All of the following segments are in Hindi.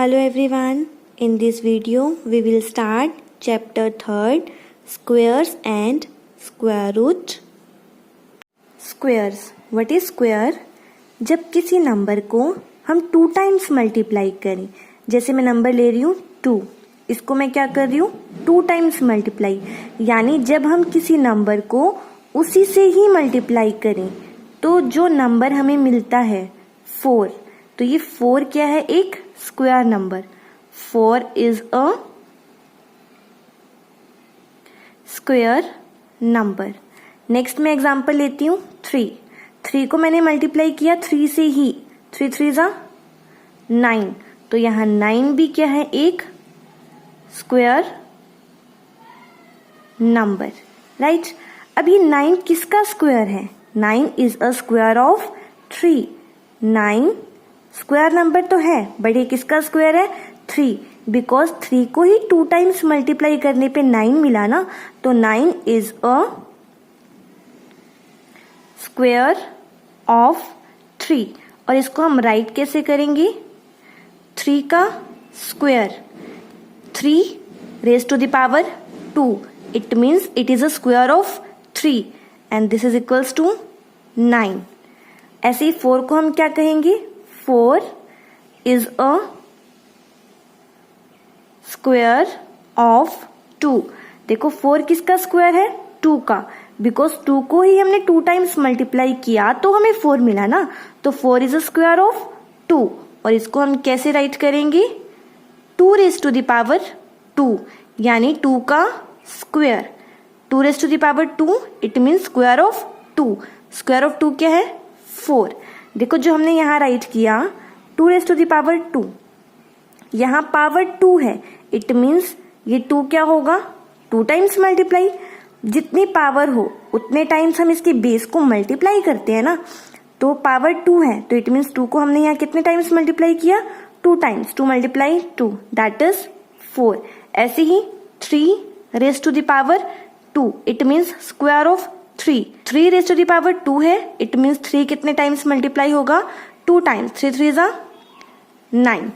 Hello everyone, in this video we will start chapter 3rd squares and square root. Squares. What is square? जब किसी नंबर को हम 2 टाइम्स मल्टीप्लाई करें, जैसे मैं नंबर ले रही हूँ 2, इसको मैं क्या कर रही हूँ 2 टाइम्स मल्टीप्लाई, यानी जब हम किसी नंबर को उसी से ही मल्टीप्लाई करें तो जो नंबर हमें मिलता है 4, तो ये 4 क्या है, एक square number. 4 is a square number. Next मैं एग्जांपल लेती हूँ 3 को मैंने मल्टीप्लाई किया 3 से ही, 3 3 जा 9, तो यहाँ 9 भी क्या है, एक स्क्वायर नंबर. राइट. अब ये 9 किसका स्क्वायर है? 9 is a square of 3. 9 square number तो है, बट ये किसका स्क्वायर है? 3, बिकॉज 3 को ही 2 टाइम्स मल्टीप्लाई करने पे 9 मिला ना, तो 9 इज अ स्क्वायर ऑफ 3. और इसको हम राइट कैसे करेंगे? 3 का square, 3 raise to the power 2, it means it is a square of 3 and this is equals to 9. ऐसे ही 4 को हम क्या कहेंगे? 4 इज अ स्क्वायर ऑफ 2. देखो 4 किसका स्क्वायर है? 2 का, बिकॉज 2 को ही हमने 2 टाइम्स मल्टीप्लाई किया तो हमें 4 मिला ना, तो 4 इज अ स्क्वायर ऑफ 2. और इसको हम कैसे राइट करेंगे? 2 रेज टू द पावर 2, यानी 2 का square. 2 raise to the power 2, it means square of 2. Square of 2 क्या है? 4. देखो जो हमने यहाँ राइट किया 2 रेज टू द पावर 2, यहाँ पावर 2 है, इट मीन्स ये 2 क्या होगा? 2 टाइम्स मल्टीप्लाई. जितनी पावर हो उतने टाइम्स हम इसके बेस को मल्टीप्लाई करते हैं ना, तो पावर 2 है, तो इट मीन्स 2 को हमने यहाँ कितने टाइम्स मल्टीप्लाई किया? 2 टाइम्स. 2 multiply 2, that is 4. ऐसे ही 3 raise to the power 2, it means square of 3. 3 raise to the power 2 है, इट मीन्स 3 कितने टाइम्स मल्टीप्लाई होगा? 2 टाइम्स. 3 3 जा 9.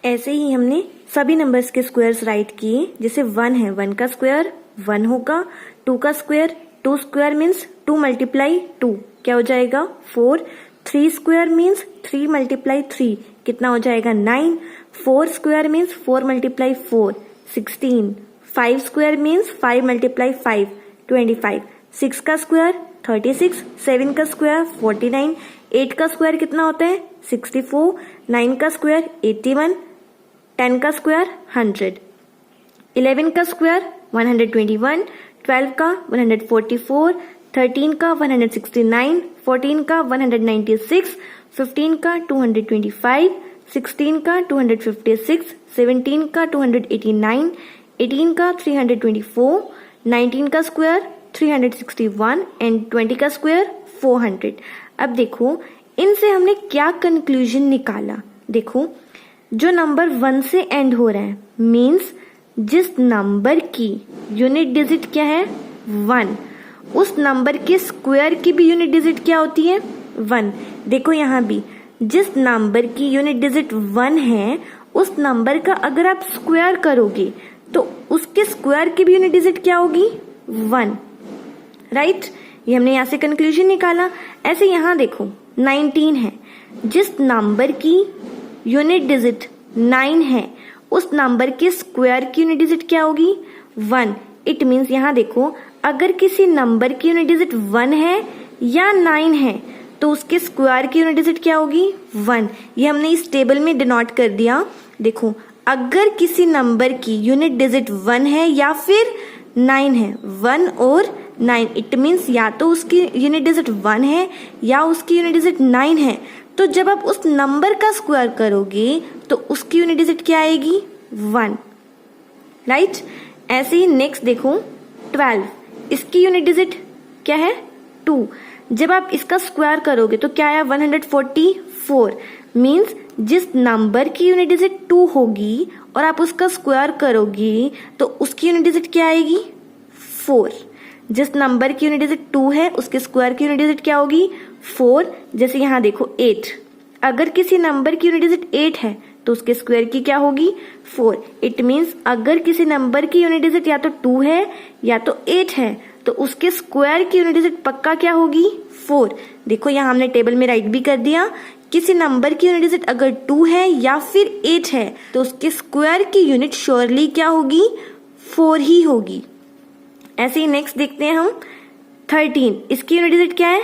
ऐसे ही हमने सभी नंबर्स के स्क्वायर्स राइट किए. जैसे 1 है, 1 का स्क्वायर 1 होगा. 2 का स्क्वायर, 2 स्क्वायर मीन्स 2 मल्टीप्लाई 2 क्या हो जाएगा? 4. 3 स्क्वायर मीन्स 3 मल्टीप्लाई 3 कितना हो जाएगा? 9. 4 square means 4 multiply 4 16. 5 square means 5 multiply 5 25. 6 का स्क्वायर 36. 7 का स्क्वायर 49. 8 का स्क्वायर कितना होता है? 64. 9 का स्क्वायर 81. 10 का स्क्वायर 100. 11 का स्क्वायर 121. 12 का 144. 13 का 169. 14 का 196. 15 का 225. 16 का 256. 17 का 289. 18 का 324. 19 का स्क्वायर 361 एंड 20 का स्क्वायर 400. अब देखो इनसे हमने क्या कंक्लूजन निकाला. देखो जो नंबर 1 से एंड हो रहा है मीन्स जिस नंबर की यूनिट डिजिट क्या है? 1, उस नंबर के स्क्वायर की भी यूनिट डिजिट क्या होती है? 1. देखो यहाँ भी जिस नंबर की यूनिट डिजिट 1 है उस नंबर का अगर आप स्क्वायर करोगे तो उसके स्क्वायर की भी यूनिट डिजिट क्या होगी? 1. राइट. ये हमने यहाँ से कंक्लूजन निकाला. ऐसे यहाँ देखो 19 है, जिस नंबर की यूनिट डिजिट 9 है उस नंबर के स्क्वायर की यूनिट डिजिट क्या होगी? 1. इट मीन्स यहाँ देखो अगर किसी नंबर की यूनिट डिजिट 1 है या 9 है तो उसके स्क्वायर की यूनिट डिजिट क्या होगी? 1. ये हमने इस टेबल में डिनोट कर दिया. देखो अगर किसी नंबर की यूनिट डिजिट 1 है या फिर 9 है, 1 और 9, इट मीन्स या तो उसकी यूनिट डिजिट 1 है या उसकी यूनिट डिजिट 9 है, तो जब आप उस नंबर का स्क्वायर करोगे तो उसकी यूनिट डिजिट क्या आएगी? 1. राइट. ऐसे ही नेक्स्ट देखो 12, इसकी यूनिट डिजिट क्या है? 2. जब आप इसका स्क्वायर करोगे तो क्या आया? 144. मीन्स जिस नंबर की यूनिट डिजिट 2 होगी और आप उसका स्क्वायर करोगे तो उसकी यूनिट डिजिट क्या आएगी? 4. जिस नंबर की यूनिट डिजिट 2 है उसके स्क्वायर की यूनिट डिजिट क्या होगी? 4. जैसे यहाँ देखो 8, अगर किसी नंबर की यूनिट डिजिट 8 है तो उसके स्क्वायर की क्या होगी 4। इट मीन्स अगर किसी नंबर की यूनिट डिजिट या तो 2 है या तो 8 है तो उसके स्क्वायर की यूनिट डिजिट पक्का क्या होगी 4। देखो यहाँ हमने टेबल में राइट भी कर दिया, किसी नंबर की यूनिट डिजिट अगर 2 है या फिर 8 है तो उसके स्क्वायर की यूनिट श्योरली क्या होगी 4 ही होगी। ऐसे ही नेक्स्ट देखते हैं हम 13, इसकी यूनिट डिजिट क्या है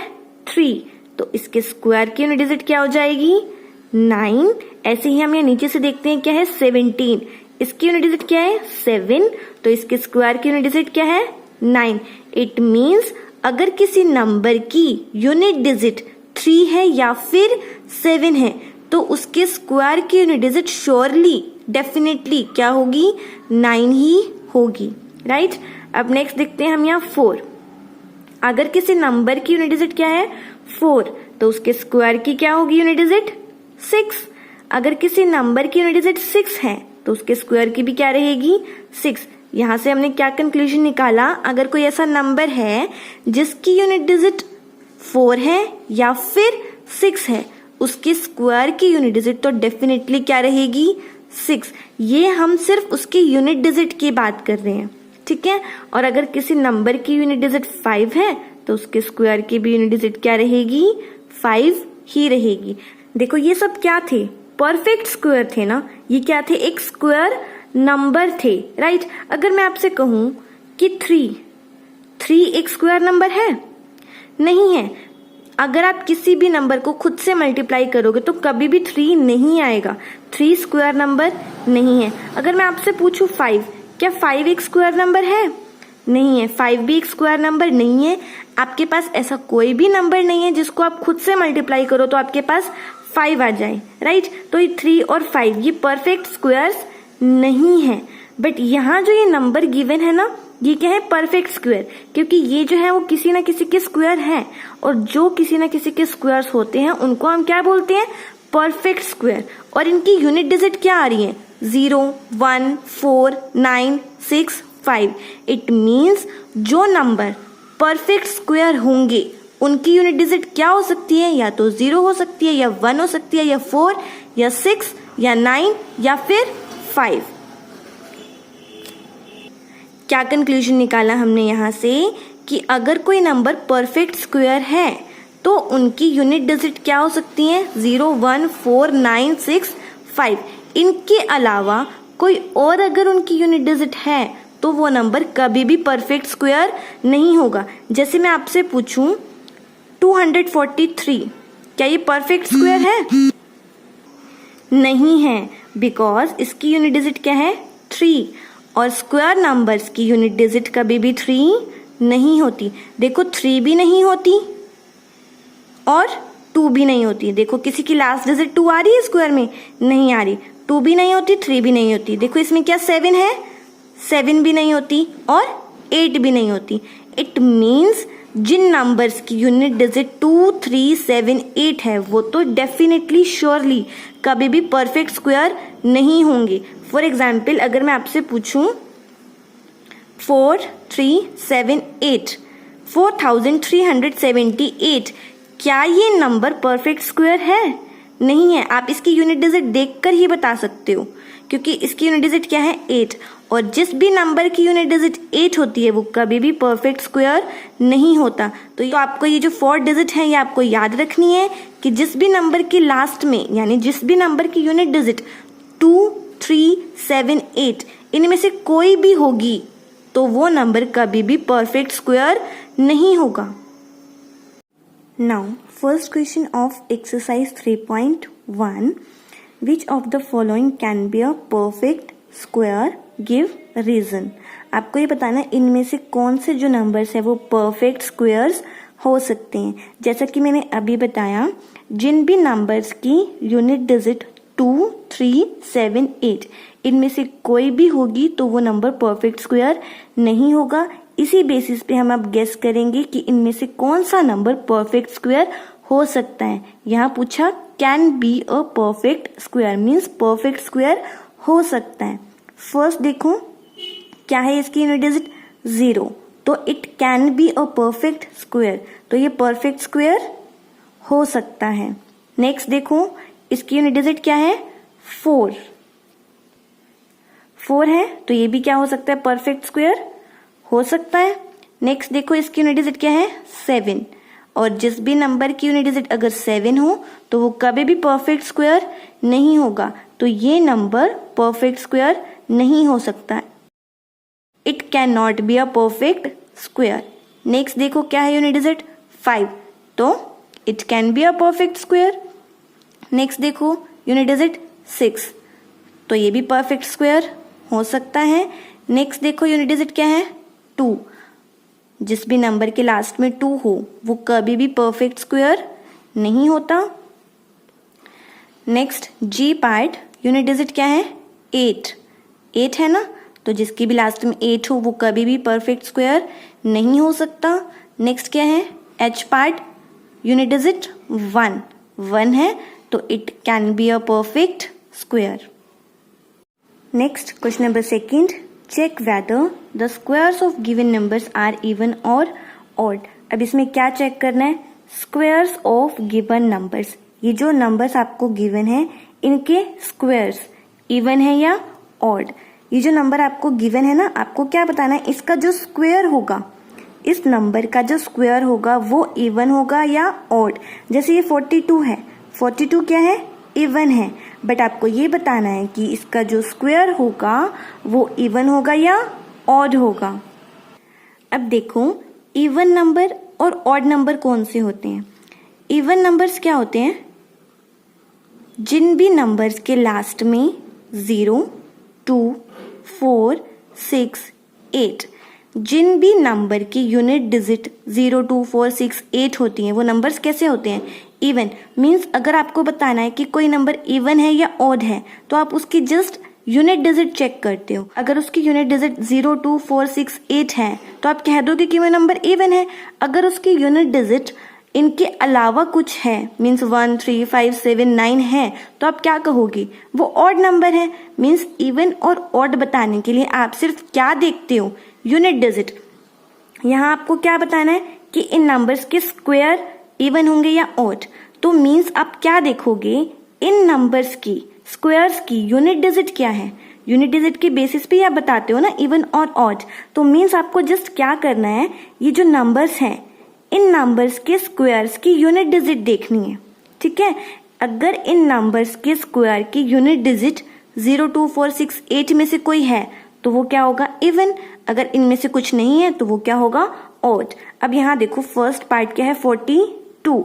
3, तो इसके स्क्वायर की यूनिट डिजिट क्या हो जाएगी 9। ऐसे ही हम यहाँ नीचे से देखते हैं क्या है 17, इसकी यूनिट डिजिट क्या है 7, तो इसके स्क्वायर की यूनिट डिजिट क्या है 9। इट मीन्स अगर किसी नंबर की यूनिट डिजिट 3 है या फिर 7 है तो उसके स्क्वायर की यूनिट डिजिट श्योरली डेफिनेटली क्या होगी 9 ही होगी, राइट। अब नेक्स्ट देखते हैं हम यहाँ 4, अगर किसी नंबर की यूनिट डिजिट क्या है 4 तो उसके स्क्वायर की क्या होगी यूनिट डिजिट 6। अगर किसी नंबर की यूनिट डिजिट 6 है तो उसके स्क्वायर की भी क्या रहेगी 6। यहां से हमने क्या कंक्लूजन निकाला, अगर कोई ऐसा नंबर है जिसकी यूनिट डिजिट 4 है या फिर 6 है उसके स्क्वायर की यूनिट डिजिट तो डेफिनेटली क्या रहेगी 6। ये हम सिर्फ उसकी यूनिट डिजिट की बात कर रहे हैं, ठीक है। और अगर किसी नंबर की यूनिट डिजिट 5 है तो उसके स्क्वायर की भी यूनिट डिजिट क्या रहेगी 5 ही रहेगी। देखो ये सब क्या थे परफेक्ट स्क्वायर थे ना, ये क्या थे एक स्क्वायर नंबर थे, राइट। अगर मैं आपसे कहूं कि 3 एक स्क्वायर नंबर है नहीं है। अगर आप किसी भी नंबर को खुद से मल्टीप्लाई करोगे तो कभी भी 3 नहीं आएगा, 3 स्क्वायर नंबर नहीं है। अगर मैं आपसे पूछूं 5, क्या 5 एक स्क्वायर नंबर है नहीं है, 5 भी एक स्क्वायर नंबर नहीं है। आपके पास ऐसा कोई भी नंबर नहीं है जिसको आप खुद से मल्टीप्लाई करो तो आपके पास 5 आ जाए, राइट। तो ये 3 और 5 ये परफेक्ट स्क्वायर्स नहीं है। बट यहाँ जो ये नंबर गिवन है ना ये क्या है परफेक्ट स्क्वायर, क्योंकि ये जो है वो किसी ना किसी के स्क्वायर है और जो किसी ना किसी के स्क्वायर्स होते हैं उनको हम क्या बोलते हैं परफेक्ट स्क्वायर। और इनकी यूनिट डिजिट क्या आ रही है 0, 1, 4, 9, 6, 5। इट मीन्स जो नंबर परफेक्ट स्क्वायर होंगे उनकी यूनिट डिजिट क्या हो सकती है, या तो 0 हो सकती है या 1 हो सकती है या 4 या 6 या 9 या फिर 5। क्या कंक्लूजन निकाला हमने यहाँ से कि अगर कोई नंबर परफेक्ट स्क्वायर है तो उनकी यूनिट डिजिट क्या हो सकती है 0, 1, 4, 9, 6, 5। इनके अलावा कोई और अगर उनकी यूनिट डिजिट है तो वो नंबर कभी भी परफेक्ट स्क्वायर नहीं होगा। जैसे मैं आपसे पूछूं 243 क्या ये परफेक्ट स्क्वायर है नहीं है, बिकॉज इसकी यूनिट डिजिट क्या है 3 और स्क्वायर नंबर्स की यूनिट डिजिट कभी भी 3 नहीं होती। देखो 3 भी नहीं होती और 2 भी नहीं होती। देखो किसी की लास्ट डिजिट 2 आ रही है स्क्वायर में नहीं आ रही, 2 भी नहीं होती 3 भी नहीं होती। देखो इसमें क्या 7 है, 7 भी नहीं होती और 8 भी नहीं होती। इट मीन्स जिन नंबर्स की यूनिट डिजिट 2, 3, 7, 8 है वो तो डेफिनेटली श्योरली कभी भी परफेक्ट स्क्वायर नहीं होंगे। फॉर एग्जाम्पल अगर मैं आपसे पूछूं 4, 3, 7, 8 4378 क्या ये नंबर परफेक्ट स्क्वायर है नहीं है। आप इसकी यूनिट डिजिट देखकर ही बता सकते हो क्योंकि इसकी यूनिट डिजिट क्या है 8 और जिस भी नंबर की यूनिट डिजिट 8 होती है वो कभी भी परफेक्ट स्क्वायर नहीं होता। तो आपको ये जो 4 डिजिट है ये आपको याद रखनी है कि जिस भी नंबर के लास्ट में यानी जिस भी नंबर की यूनिट डिजिट 2, 3, 7, 8 इनमें से कोई भी होगी तो वो नंबर कभी भी परफेक्ट स्क्वायर नहीं होगा। Now first question of exercise 3.1 Which of the following can be a perfect square? Give reason. आपको ये बताना है इनमें से कौन से जो नंबर्स है वो परफेक्ट स्क्वायर्स हो सकते हैं। जैसा कि मैंने अभी बताया जिन भी नंबर्स की यूनिट डिजिट 2, 3, 7, 8 इनमें से कोई भी होगी तो वो नंबर परफेक्ट स्क्वायर नहीं होगा। इसी बेसिस पे हम अब गेस करेंगे कि इनमें से कौन सा नंबर परफेक्ट स्क्वायर हो सकता है। यहाँ पूछा can be a perfect square means perfect square हो सकता है। फर्स्ट देखो क्या है इसकी यूनिट डिजिट 0 तो it can be a perfect square, तो ये परफेक्ट स्क्वायर हो सकता है। नेक्स्ट देखो इसकी यूनिट डिजिट क्या है, 4 है, तो ये भी क्या हो सकता है, परफेक्ट स्क्वायर हो सकता है। नेक्स्ट देखो इसकी यूनिट डिजिट क्या है, 7, और जिस भी नंबर की यूनिट डिजिट अगर 7 हो तो वो कभी भी परफेक्ट स्क्वायर नहीं होगा, तो ये नंबर परफेक्ट स्क्वायर नहीं हो सकता, it can not be a perfect square. Next देखो क्या है यूनिट डिजिट 5, तो it can be a perfect square. Next देखो यूनिट डिजिट 6, तो ये भी परफेक्ट स्क्वायर हो सकता है। नेक्स्ट देखो यूनिट डिजिट क्या है, 2, जिस भी नंबर के लास्ट में 2 हो वो कभी भी परफेक्ट स्क्वायर नहीं होता। नेक्स्ट जी पार्ट यूनिट डिजिट क्या है, 8 है ना, तो जिसकी भी लास्ट में 8 हो वो कभी भी परफेक्ट स्क्वायर नहीं हो सकता। नेक्स्ट क्या है एच पार्ट यूनिट डिजिट 1 है, तो it can be a perfect square. Next question number 2, check whether the squares of given numbers are even और ऑड। अब इसमें क्या चेक करना है, स्क्वायर्स ऑफ गिवन नंबर्स, ये जो नंबर्स आपको गिवन है इनके स्क्वायर्स इवन है या ऑड। ये जो नंबर आपको गिवन है ना, आपको क्या बताना है, इसका जो स्क्वायर होगा, इस नंबर का जो स्क्वायर होगा वो इवन होगा या ऑड। जैसे ये 42 है, 42 क्या है, इवन है, बट आपको ये बताना है कि इसका जो स्क्वायर होगा वो इवन होगा या ऑड होगा। अब देखो इवन नंबर और ऑड नंबर कौन से होते हैं। इवन नंबर्स क्या होते हैं, जिन भी नंबर्स के लास्ट में 0, 2, 4, 6, 8, जिन भी नंबर की यूनिट डिजिट 0, 2, 4, 6, 8 होती हैं वो नंबर्स कैसे होते हैं, इवन। मीन्स अगर आपको बताना है कि कोई नंबर इवन है या ऑड है तो आप उसकी जस्ट यूनिट डिजिट चेक करते हो। अगर उसकी यूनिट डिजिट 0, 2, 4, 6, 8 है तो आप कह दोगे कि वो नंबर इवन है। अगर उसकी यूनिट डिजिट इनके अलावा कुछ है, मीन्स 1, 3, 5, 7, 9 है, तो आप क्या कहोगे, वो ऑड नंबर है। मीन्स इवन और ऑड बताने के लिए आप सिर्फ क्या देखते हो, यूनिट डिजिट। यहाँ आपको क्या बताना है कि इन नंबर्स के स्क्वायर इवन होंगे या ऑड, तो मीन्स आप क्या देखोगे, इन नंबर्स की स्क्वायर्स की यूनिट डिजिट क्या है, यूनिट डिजिट के बेसिस पे आप बताते हो ना इवन और ऑड। तो मीन्स आपको जस्ट क्या करना है, ये जो नंबर्स हैं इन नंबर्स के स्क्वायर्स की यूनिट डिजिट देखनी है, ठीक है। अगर इन नंबर्स के स्क्वायर की यूनिट डिजिट 0, 2, 4, 6, 8 में से कोई है तो वो क्या होगा, इवन। अगर इनमें से कुछ नहीं है तो वो क्या होगा, ऑड। अब यहाँ देखो फर्स्ट पार्ट क्या है, 42।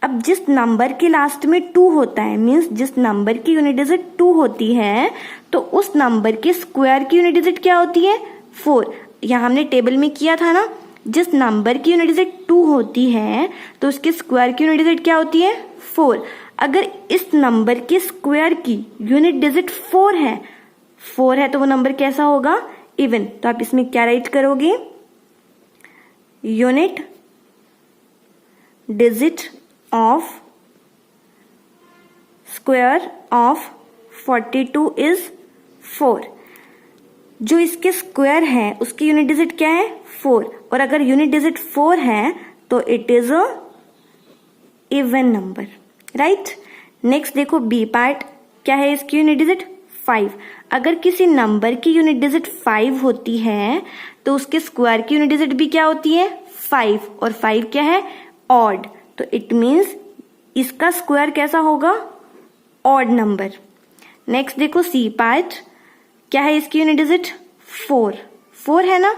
अब जिस नंबर के लास्ट में 2 होता है, मीन्स जिस नंबर की यूनिट डिजिट 2 होती है, तो उस नंबर के स्क्वायर की यूनिट डिजिट क्या होती है, 4। यहाँ हमने टेबल में किया था ना, जिस नंबर की यूनिट डिजिट 2 होती है तो उसके स्क्वायर की यूनिट डिजिट क्या होती है, 4। अगर इस नंबर के स्क्वायर की यूनिट डिजिट 4 है तो वो नंबर कैसा होगा, इवन। तो आप इसमें क्या राइट करोगे, unit digit of square of 42 is 4। जो इसके स्क्वायर है उसकी यूनिट डिजिट क्या है, 4, और अगर यूनिट डिजिट 4 है तो it is a even number, right. Next देखो बी पार्ट क्या है, इसकी यूनिट डिजिट 5। अगर किसी नंबर की यूनिट डिजिट 5 होती है तो उसके स्क्वायर की यूनिट डिजिट भी क्या होती है, 5, और 5 क्या है, ऑड। तो इट मीन्स इसका स्क्वायर कैसा होगा, ऑड नंबर। नेक्स्ट देखो सी पार्ट क्या है, इसकी यूनिट डिजिट 4 है ना,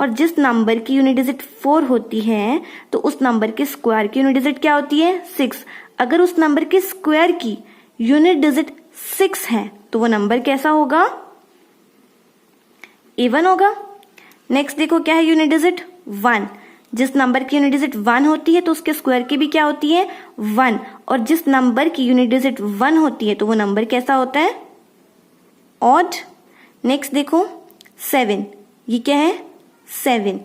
और जिस नंबर की यूनिट डिजिट 4 होती है तो उस नंबर के स्क्वायर की यूनिट डिजिट क्या होती है, 6। अगर उस नंबर के स्क्वायर की यूनिट डिजिट 6 है तो वो नंबर कैसा होगा, इवन होगा। नेक्स्ट देखो क्या है, यूनिट डिजिट 1। जिस नंबर की यूनिट डिजिट 1 होती है तो उसके स्क्वायर की भी क्या होती है, 1, और जिस नंबर की यूनिट डिजिट 1 होती है तो वो नंबर कैसा होता है, ऑड। नेक्स्ट देखो 7, ये क्या है, 7,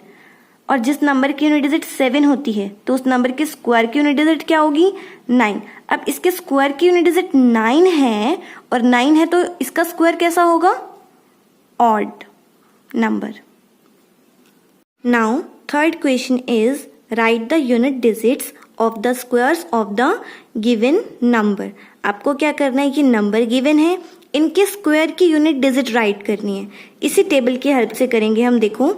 और जिस नंबर की यूनिट डिजिट 7 होती है तो उस नंबर के स्क्वायर की यूनिट डिजिट क्या होगी, 9। अब इसके स्क्वायर की यूनिट डिजिट 9 है, और 9 है तो इसका स्क्वायर कैसा होगा, odd number. Now third question is right the unit digits of the squares of the given number. आपको क्या करना है, कि नंबर गिवन है, इनके स्क्वायर की यूनिट डिजिट राइट करनी है। इसी टेबल की हेल्प से करेंगे हम। देखो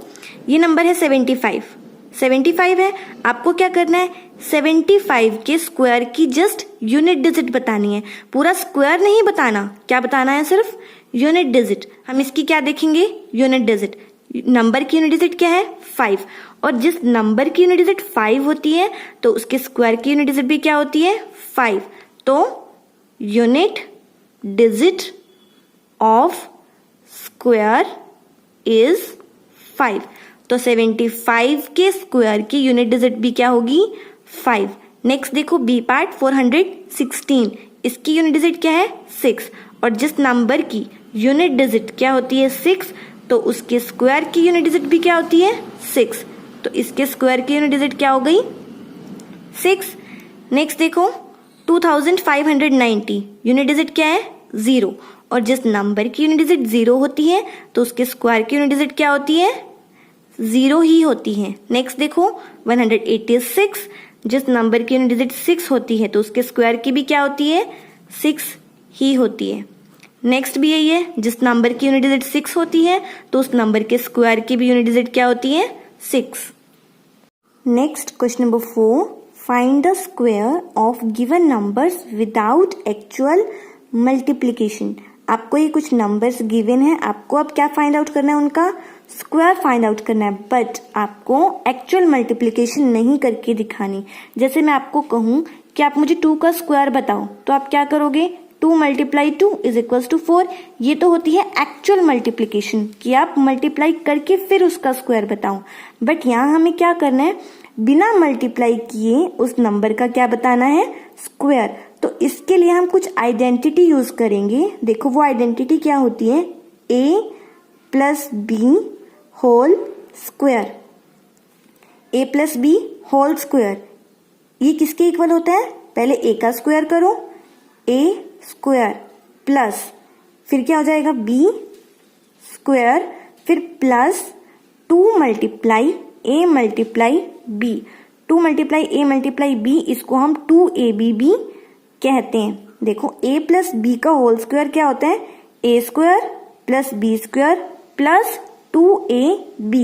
ये नंबर है 75 है। आपको क्या करना है, 75 के स्क्वायर की जस्ट यूनिट डिजिट बतानी है, पूरा स्क्वायर नहीं बताना। क्या बताना है, सिर्फ यूनिट डिजिट। हम इसकी क्या देखेंगे, यूनिट डिजिट। नंबर की यूनिट डिजिट क्या है, 5, और जिस नंबर की यूनिट डिजिट 5 होती है तो उसके स्क्वायर की यूनिट डिजिट भी क्या होती है, 5। तो unit digit of square is 5। तो 75 के स्क्वायर की यूनिट डिजिट भी क्या होगी, 5। नेक्स्ट देखो बी पार्ट 416, इसकी यूनिट डिजिट क्या है, 6, और जिस नंबर की यूनिट डिजिट क्या होती है, 6, तो उसके स्क्वायर की यूनिट डिजिट भी क्या होती है, 6। तो इसके स्क्वायर की यूनिट डिजिट क्या हो गई, 6। नेक्स्ट देखो 2590, यूनिट डिजिट क्या है, 0, और जिस नंबर की यूनिट डिजिट 0 होती है तो उसके स्क्वायर की यूनिट डिजिट क्या होती है, 0 ही होती है। नेक्स्ट देखो 186, जिस नंबर की यूनिट डिजिट 6 होती है तो उसके स्क्वायर की भी क्या होती है, 6 ही होती है। नेक्स्ट भी यही है, जिस नंबर की यूनिट डिजिट 6 होती है तो उस नंबर के स्क्वायर की भी यूनिट डिजिट क्या होती है, 6। Next question number 4, find the square of given numbers without actual multiplication. आपको ये कुछ नंबर्स गिवन है, आपको अब क्या फाइंड आउट करना है, उनका स्क्वायर फाइंड आउट करना है, बट आपको एक्चुअल मल्टीप्लीकेशन नहीं करके दिखानी। जैसे मैं आपको कहूं कि आप मुझे 2 का स्क्वायर बताओ, तो आप क्या करोगे, 2 × 2 = 4। ये तो होती है एक्चुअल मल्टीप्लीकेशन, कि आप मल्टीप्लाई करके फिर उसका स्क्वायर बताओ। बट यहाँ हमें क्या करना है, बिना मल्टीप्लाई किए उस नंबर का क्या बताना है, स्क्वायर। तो इसके लिए हम कुछ आइडेंटिटी यूज करेंगे। देखो वो आइडेंटिटी क्या होती है, a + b whole square. a + b whole square, ये किसके इक्वल होता है, पहले a का स्क्वायर करो, a स्क्वायर प्लस फिर क्या हो जाएगा, b स्क्वायर, फिर plus 2 × a × b। 2 × a × b, इसको हम 2ab भी कहते हैं। देखो a + b का होल स्क्वायर क्या होता है, a square + b square plus 2ab।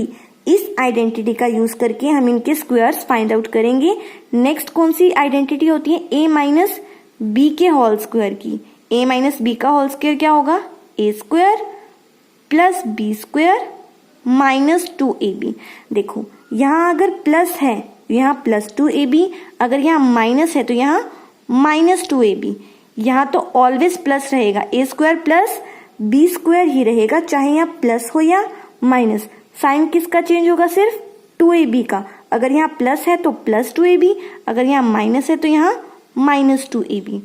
इस आइडेंटिटी का यूज करके हम इनके स्क्वायर्स फाइंड आउट करेंगे। नेक्स्ट कौन सी आइडेंटिटी होती है, a - b के होल स्क्वायर की। a - b का होल स्क्वायर क्या होगा, a square + b square - 2ab। देखो यहाँ अगर प्लस है यहाँ +2ab, अगर यहाँ माइनस है तो यहाँ -2ab। यहाँ तो ऑलवेज प्लस रहेगा, a square plus b square ही रहेगा, चाहे यहाँ प्लस हो या माइनस। साइन किसका चेंज होगा, सिर्फ 2ab का। अगर यहाँ प्लस है तो +2ab, अगर यहाँ माइनस है तो यहाँ -2ab।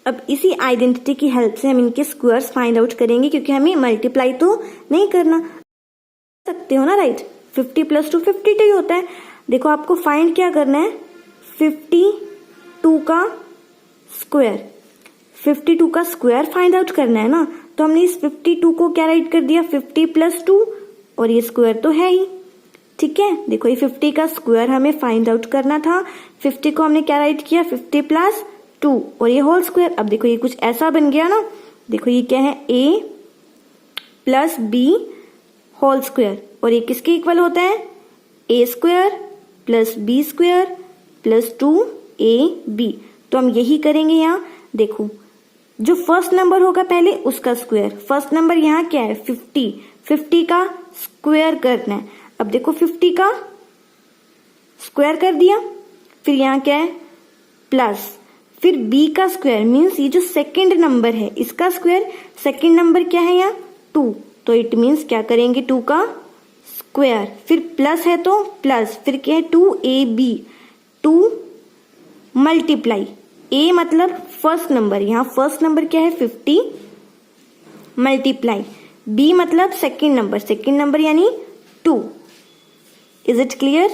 अब इसी आइडेंटिटी की हेल्प से हम इनके स्क्वायर्स फाइंड आउट करेंगे, क्योंकि हमें मल्टीप्लाई तो नहीं करना। सकते हो ना, राइट। 50 + 2 52 ही होता है। देखो आपको फाइंड क्या करना है, 52 का स्क्वायर। 52 का स्क्वायर फाइंड आउट करना है ना, तो हमने इस 52 को क्या राइट कर दिया, 50 + 2, और ये स्क्वायर तो है ही, ठीक है। देखो ये 50 का स्क्वायर हमें फाइंड आउट करना था, 50 को हमने क्या राइट किया, 50 + 2, और ये होल स्क्वायर। अब देखो ये कुछ ऐसा बन गया ना, देखो ये क्या है, a + b होल स्क्वायर, और ये किसके इक्वल होता है, a square + b square + 2ab। तो हम यही करेंगे यहाँ। देखो जो फर्स्ट नंबर होगा पहले उसका स्क्वायर, फर्स्ट नंबर यहाँ क्या है, 50 का स्क्वायर करना है। अब देखो 50 का स्क्वायर कर दिया, फिर यहाँ क्या है, प्लस, फिर b का स्क्वायर मीन्स ये जो सेकंड नंबर है इसका स्क्वायर। सेकंड नंबर क्या है यहाँ, 2, तो इट मीन्स क्या करेंगे, 2 का स्क्वायर, फिर प्लस है तो प्लस, फिर क्या है 2ab, 2 × a मतलब फर्स्ट नंबर, यहाँ फर्स्ट नंबर क्या है 50 × b मतलब सेकंड नंबर यानी 2। Is it clear?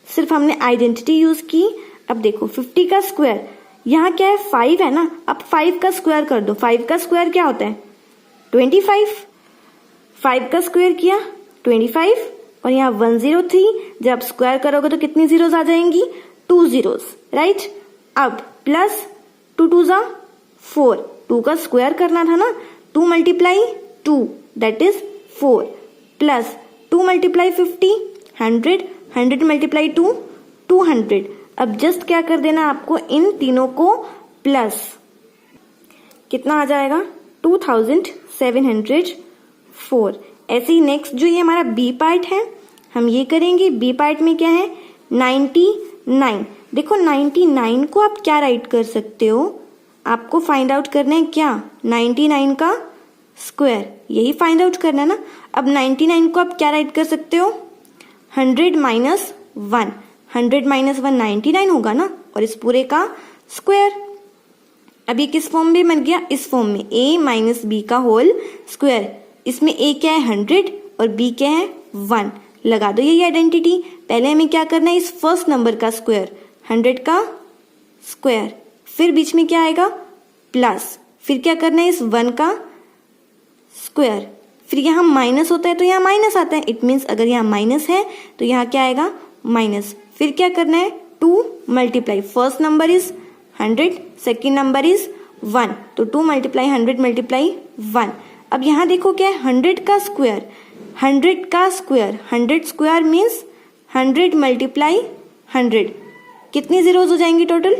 सिर्फ हमने आइडेंटिटी यूज की। अब देखो 50 का स्क्वायर, यहाँ क्या है 5 है ना, अब 5 का स्क्वायर कर दो। 5 का स्क्वायर क्या होता है 25, 5 का स्क्वायर किया 25, और यहाँ 103, जब स्क्वायर करोगे तो कितनी जीरोस आ जाएंगी, 2 zeros, राइट। अब प्लस 2 2 जा 4, 2 का स्क्वायर करना था ना, 2 multiply 2 that is 4 plus 2 multiply 50 100, 100 multiply 2 200। अब जस्ट क्या कर देना आपको, इन तीनों को प्लस, कितना आ जाएगा 2704। ऐसे ही नेक्स्ट जो ये हमारा बी पार्ट है हम ये करेंगे। बी पार्ट में क्या है 99। देखो 99 को आप क्या राइट कर सकते हो, आपको फाइंड आउट करना है क्या 99 का स्क्वायर, यही फाइंड आउट करना है ना। अब 99 को आप क्या राइट कर सकते हो 100 माइनस 1, 100 माइनस 1 99 होगा ना, और इस पूरे का स्क्वायर। अब ये किस फॉर्म में बन गया, इस फॉर्म में a माइनस बी का होल स्क्वायर। इसमें a क्या है 100 और b क्या है 1, लगा दो यही आइडेंटिटी। पहले हमें क्या करना है, इस फर्स्ट नंबर का स्क्वायर 100 का स्क्वायर, फिर बीच में क्या आएगा प्लस, फिर क्या करना है इस 1 का स्क्वायर, फिर यहाँ माइनस होता है तो यहाँ माइनस आता है, इट मीन्स अगर यहाँ माइनस है तो यहाँ क्या आएगा माइनस। फिर क्या करना है 2 multiply, first number is 100, second number is 1, तो 2 मल्टीप्लाई 100 मल्टीप्लाई 1। अब यहाँ देखो क्या है 100 का स्क्वायर, 100 का स्क्वायर, 100 स्क्वायर मीन्स 100 मल्टीप्लाई 100, कितनी जीरोज हो जाएंगी total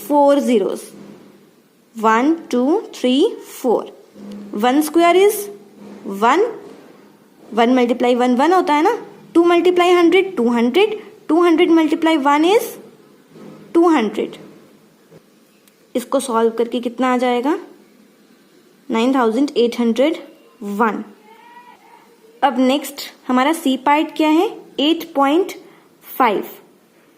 4 zeros, 1 2 3 4। 1 square is 1, 1 multiply 1 1 होता है ना, 2 मल्टीप्लाई 100 200, 200 मल्टीप्लाई 1 इज 200। इसको सॉल्व करके कितना आ जाएगा 9801। अब नेक्स्ट हमारा सी पार्ट क्या है 8.5,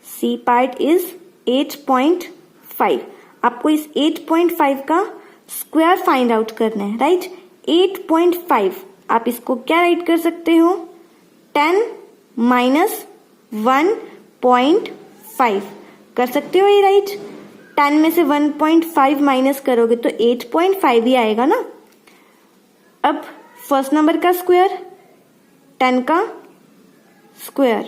सी पार्ट इज 8.5। आपको इस 8.5 का स्क्वायर फाइंड आउट करना है, राइट। 8.5 आप इसको क्या राइट कर सकते हो 10 माइनस 1.5 कर सकते हो ये, राइट। 10 में से 1.5 माइनस करोगे तो 8.5 ही आएगा ना। अब फर्स्ट नंबर का स्क्वायर 10 का स्क्वायर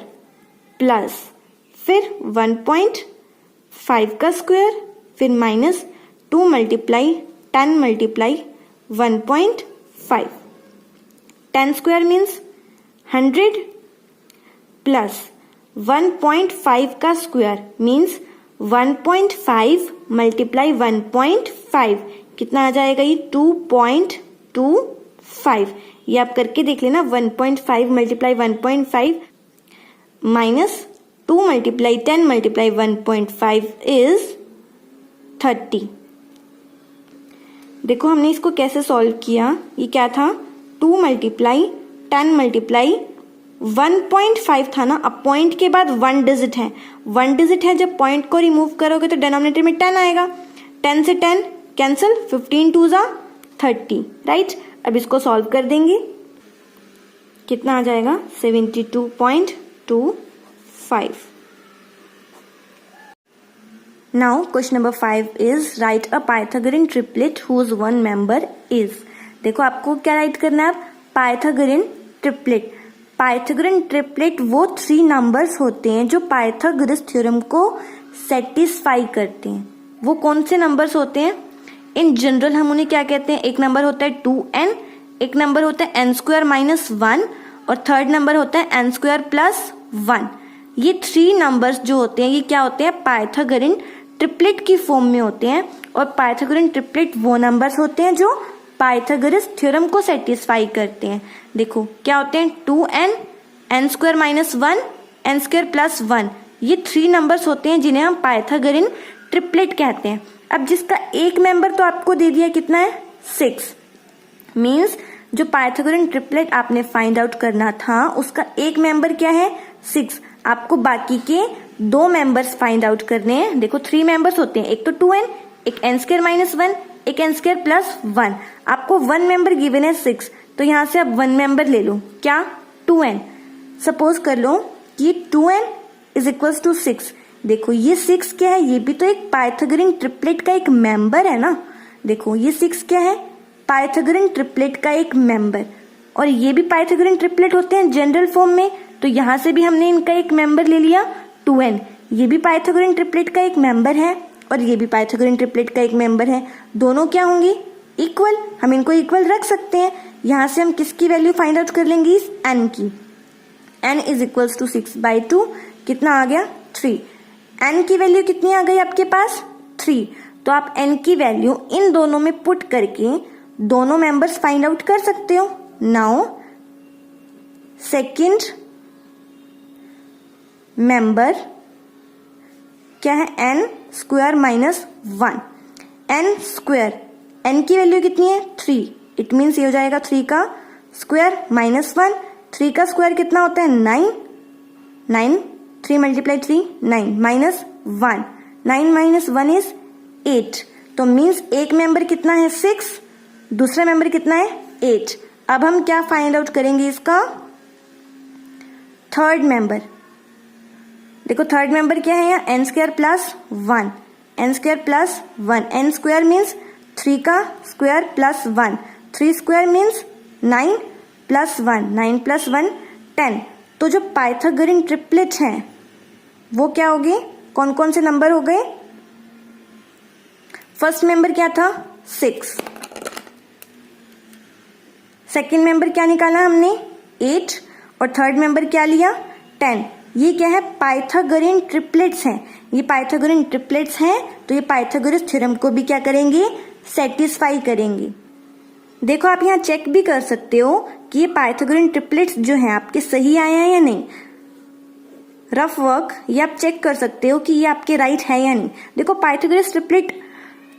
प्लस फिर 1.5 का स्क्वायर, फिर minus 2 multiply 10 multiply 1.5। 10 square means 100 plus 1.5 का स्क्वायर मीन्स 1.5 मल्टीप्लाई 1.5, कितना आ जाएगा ये 2.25। ये आप करके देख लेना, 1.5 multiply 1.5 minus 2 multiply 10 multiply 1.5 is 30। देखो हमने इसको कैसे सॉल्व किया, ये क्या था 2 मल्टीप्लाई 10 मल्टीप्लाई 1.5 था ना। अब पॉइंट के बाद 1 डिजिट है, 1 डिजिट है, जब पॉइंट को रिमूव करोगे तो डिनोमिनेटर में 10 आएगा, 10 से 10 कैंसिल, 15 2 जा 30, राइट। अब इसको सॉल्व कर देंगे, कितना आ जाएगा 72.25। Now question number 5 is write a Pythagorean triplet whose one member is. देखो आपको क्या राइट करना है, पाइथागोरन ट्रिपलेट। पाइथागोरन ट्रिपलेट वो 3 नंबर्स होते हैं जो पाइथागोरस थ्योरम को सेटिस्फाई करते हैं। वो कौन से नंबर्स होते हैं, इन जनरल हम उन्हें क्या कहते हैं, एक नंबर होता है 2n, एक नंबर होता है n स्क्वायर माइनस 1 और थर्ड नंबर होता है n स्क्वायर प्लस 1। ये 3 नंबर्स जो होते हैं ये क्या होते हैं, पाइथागोरन ट्रिपलेट की फॉर्म में होते हैं। और पाइथागोरन ट्रिपलेट वो नंबर्स होते हैं जो पाइथागोरस थ्योरम को सेटिस्फाई करते हैं। देखो क्या होते हैं 2n, n square minus 1, n square plus 1, ये 3 नंबर्स होते हैं जिन्हें हम पाइथागोरन ट्रिपलेट कहते हैं। अब जिसका एक मेंबर तो आपको दे दिया, कितना है 6, मीन्स जो पाइथागोरन ट्रिपलेट आपने फाइंड आउट करना था उसका एक मेंबर क्या है 6। आपको बाकी के 2 मेंबर्स फाइंड आउट करने हैं। देखो 3 मेंबर्स होते हैं, एक तो 2n, एक n स्क्वायर माइनस 1, एक n स्क्वायर प्लस 1। आपको 1 मेंबर गिवन है 6, तो यहां से आप 1 मेंबर ले लो, क्या 2n। सपोज कर लो कि 2n इज इक्वल टू 6। देखो ये 6 क्या है, ये भी तो एक पाइथागोरन ट्रिपलेट का एक मेंबर है ना। देखो ये 6 क्या है, पाइथागोरन ट्रिपलेट का एक मेंबर, और ये भी पाइथागोरन ट्रिपलेट होते हैं जनरल फॉर्म में, तो यहां से भी हमने इनका एक मेंबर ले लिया 2n। ये भी पाइथागोरन ट्रिपलेट का एक मेंबर है और ये भी पाइथागोरन ट्रिपलेट का एक मेंबर है। दोनों क्या होंगे? इक्वल। हम इनको इक्वल रख सकते हैं। यहां से हम किसकी वैल्यू फाइंड आउट कर लेंगे? इस n की। n is equals to 6/2। कितना आ गया? 3। n की वैल्यू कितनी आ गई आपके पास? 3। तो आप n की वैल्यू इन दोनों में पुट करके दोनों मेंबर्स फाइंड आउट कर सकते हो। नाउ सेकंड मेंबर क्या है? n square minus 1। n square, n की वैल्यू कितनी है? 3। इट मीन्स ये हो जाएगा 3 का स्क्वायर माइनस 1। 3 का स्क्वायर कितना होता है? 9। 3 मल्टीप्लाई 3 9 माइनस 1। 9 minus 1 is 8। तो मीन्स एक मेंबर कितना है? 6। दूसरा मेंबर कितना है? 8। अब हम क्या फाइंड आउट करेंगे? इसका थर्ड मेंबर। देखो थर्ड मेंबर क्या है? यहाँ n square plus 1। n square plus 1। n square means 3 का square plus 1। 3 square means 9 plus 1। 9 plus 1 10। तो जो पाइथागोरन ट्रिपलेट हैं वो क्या हो गए? कौन कौन से नंबर हो गए? फर्स्ट मेंबर क्या था? 6। सेकेंड मेंबर क्या निकाला हमने? 8। और थर्ड मेंबर क्या लिया? 10। ये क्या है? पाइथागोरन ट्रिपलेट्स हैं। ये पाइथागोरन ट्रिपलेट्स हैं तो ये पाइथागोरस थ्योरम को भी क्या करेंगे? सेटिस्फाई करेंगे। देखो आप यहाँ चेक भी कर सकते हो कि ये पाइथागोरन ट्रिपलेट्स जो हैं आपके सही आए हैं या नहीं। रफ वर्क ये आप चेक कर सकते हो कि ये आपके राइट है या नहीं। देखो पाइथागोरस ट्रिपलेट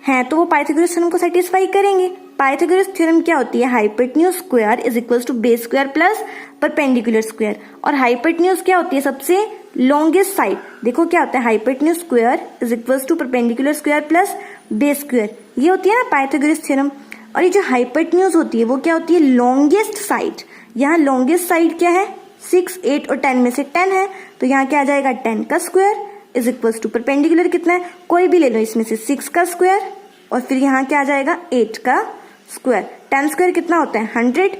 हैं तो वो पाइथागोरस थ्योरम को सेटिस्फाई करेंगे। पाइथागोरस थ्योरम क्या होती है? Hypotenuse square is equals to base square plus perpendicular square. और हाइपोटेन्यूज क्या होती है? सबसे लॉन्गेस्ट साइड। देखो क्या होता है? Hypotenuse square is equals to perpendicular square plus base square. ये होती है ना पाइथागोरस थ्योरम। और ये जो हाइपोटेन्यूज होती है वो क्या होती है? Longest side. यहाँ लॉन्गेस्ट साइड क्या है? 6, 8 और 10 में से 10 है तो यहाँ क्या आ जाएगा? 10 का square is equals to perpendicular कितना है? कोई भी ले लो इसमें से 6 का स्क्वायर और फिर यहाँ क्या आ जाएगा? 8 का स्क्वायर। 10 स्क्वायर कितना होता है? 100।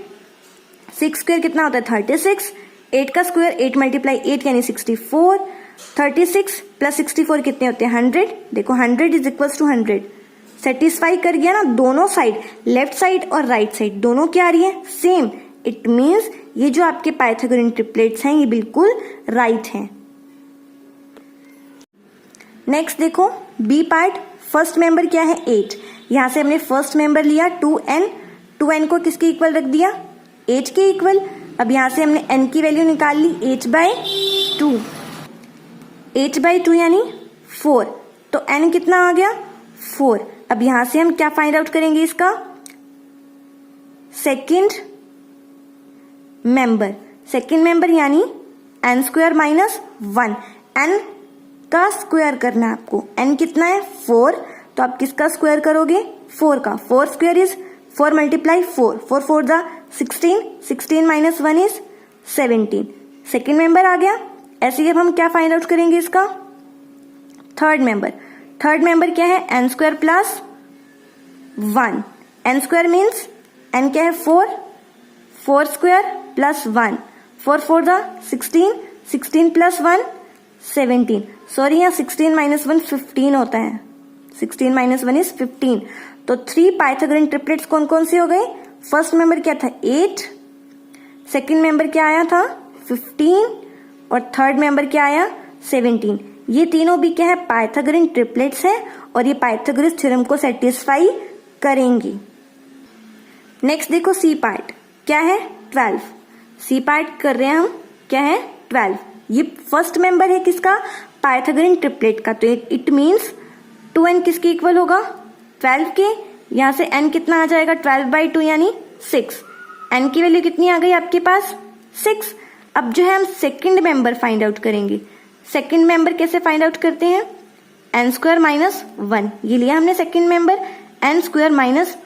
6 स्क्वायर कितना होता है? 36। 8 का स्क्वायर 8 मल्टीप्लाई 8 यानी 64। 36 प्लस 64 कितने होते हैं? 100। देखो 100 इज इक्वल्स टू 100। सेटिस्फाई कर गया ना? दोनों साइड, लेफ्ट साइड और राइट साइड दोनों क्या आ रही है? सेम। इट मीन्स ये जो आपके पाइथागोरन ट्रिपलेट्स हैं ये बिल्कुल राइट हैं। नेक्स्ट देखो बी पार्ट। फर्स्ट मेंबर क्या है? 8। यहां से हमने फर्स्ट मेंबर लिया 2n। 2n को किसके इक्वल रख दिया? 8 के इक्वल। अब यहां से हमने n की वैल्यू निकाल ली 8/2। 8/2 यानी 4। तो n कितना आ गया? 4। अब यहां से हम क्या फाइंड आउट करेंगे? इसका सेकेंड मेंबर। सेकेंड मेंबर यानी n स्क्वायर माइनस 1। n का स्क्वायर करना है आपको। n कितना है? 4। तो आप किसका स्क्वायर करोगे? 4 का। 4 स्क्वायर इज 4 मल्टीप्लाई 4। 4 4 जा 16। 16 माइनस 1 इज 17। सेकेंड मेंबर आ गया। ऐसे ही अब हम क्या फाइंड आउट करेंगे? इसका थर्ड मेंबर। थर्ड मेंबर क्या है? n square plus 1। n square means n क्या है? 4। 4 स्क्वायर प्लस 1। 4 4 जा 16। 16 प्लस 1 17। सॉरी यहाँ 16 माइनस 1 15 होता है। 16 माइनस 1 इज 15। तो 3 पाइथागोरन ट्रिपलेट्स कौन कौन से हो गए? फर्स्ट मेंबर क्या था? 8। सेकेंड मेंबर क्या आया था? 15। और थर्ड मेंबर क्या आया? 17। ये तीनों भी क्या है? पाइथागोरन ट्रिपलेट्स है और ये पाइथागोरस थ्योरम को सेटिस्फाई करेंगी। नेक्स्ट देखो सी पार्ट क्या है? 12। सी पार्ट कर रहे हैं हम। क्या है? 12। ये फर्स्ट मेंबर है किसका? पाइथागोरन ट्रिपलेट का। तो इट मीन्स 2n किसके इक्वल होगा? 12 के। यहां से n कितना आ जाएगा? 12/2 यानी 6। n की वैल्यू कितनी आ गई आपके पास? 6। अब जो है हम सेकंड मेंबर फाइंड आउट करेंगे। सेकंड मेंबर कैसे फाइंड आउट करते हैं? n square minus 1। ये लिया हमने second member. n square minus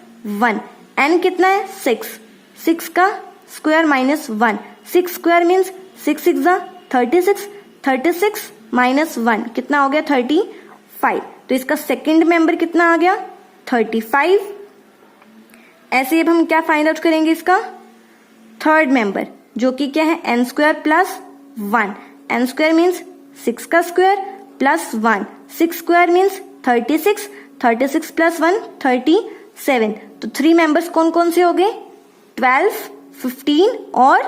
1। n कितना है? 6। 6 का स्क्वायर माइनस 1। 6 स्क्वायर मीन्स 6 6 जा 36। 36 माइनस 1 कितना हो गया? 35। तो इसका सेकंड मेंबर कितना आ गया? 35। ऐसे अब हम क्या फाइंड आउट करेंगे? इसका थर्ड मेंबर जो कि क्या है? n square plus 1। n square means 6 का square plus 1, 6 square means 36, 36 plus 1 37। तो 3 मेंबर्स कौन कौन से हो गए? 12, 15 और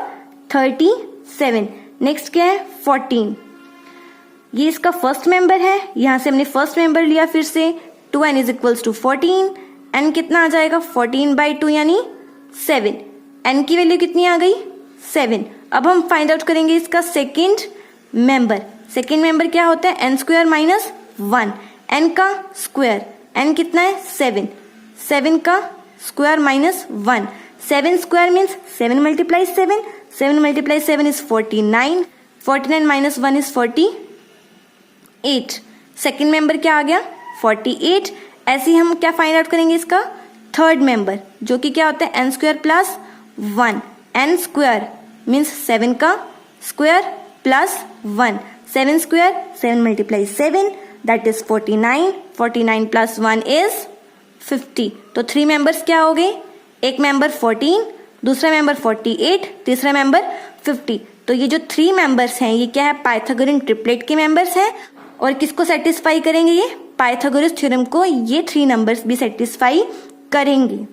37। नेक्स्ट क्या है? 14। ये इसका फर्स्ट मेंबर है, यहां से हमने फर्स्ट मेंबर लिया फिर से, 2n is equals to 14। n कितना आ जाएगा? 14/2 यानी 7। n की वैल्यू कितनी आ गई? 7। अब हम फाइंड आउट करेंगे इसका सेकेंड मेंबर। सेकेंड मेंबर क्या होता है? n square minus 1। n का स्क्वायर, n कितना है? 7। 7 का square minus 1। 7 square means 7 multiply 7। 7 multiply 7 is 49। 49 minus 1 is 48। Second member क्या आ गया? 48। ऐसे ही हम क्या फाइंड आउट करेंगे इसका थर्ड मेंबर, जो कि क्या होता है? n square plus 1। n square means 7 का square plus 1। 7 square 7 multiply 7 that is 49। 49 plus 1 is 50। तो 3 मेंबर्स क्या हो गए? एक मेंबर 14, दूसरा मेंबर 48, तीसरा मेंबर 50। तो ये जो 3 मेंबर्स हैं ये क्या है? पाइथागोरन ट्रिपलेट के मेंबर्स हैं। और किसको सेटिस्फाई करेंगे? ये पाइथागोरस थ्योरम को ये 3 नंबर्स भी सेटिस्फाई करेंगे।